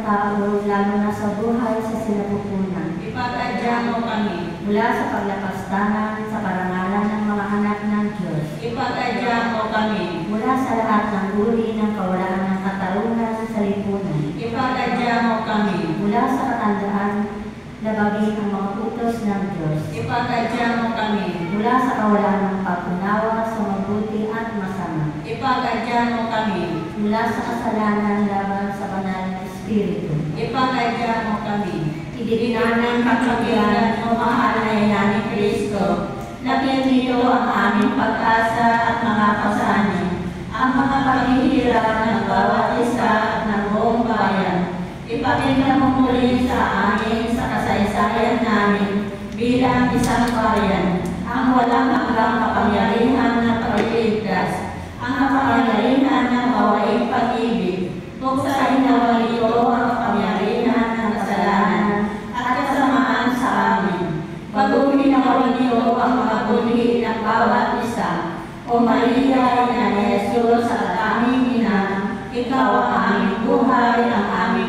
tao, lalo na sa buhay sa sinapupunan. Ipag-adya mo kami. Mula sa paglakastanan sa karangalan ng mga anak ng Diyos. Ipag-adya mo kami. Mula sa lahat ng uri ng kawalan ng katarungan sa lipunan. Ipag-adya mo kami. Mula sa katandaan, labagin ang mga utos ng Diyos. Ipag-adya mo kami. Mula sa kawalan ng pag-unawa sa mabuti at masama. Ipag-adya mo kami. Mula sa kasalanan laban sa banal na Espiritu. Ipag-adya mo kami. Idignan ng kapagilan o mahal na ina ni Kristo, lagyan nito ang aming pag-asa at mga pasanin, ang mga paghihirap ng bawat isa at ng buong bayan. Ipakita mo muli sa amin sa kasaysayan namin bilang isang bayan, ang walang hanggang kapangyarihan na pag-iligtas, ang kapangyarihan ng mawaing pag-ibig. Buksain naman ito ang kapangyarihan ng kasalanan at kasamaan sa amin. Baguhin naman ito ang mga bulhi ng bawat isa. O Maria, ina ni Jesus at aming ina, ikaw ang aming buhay, ang aming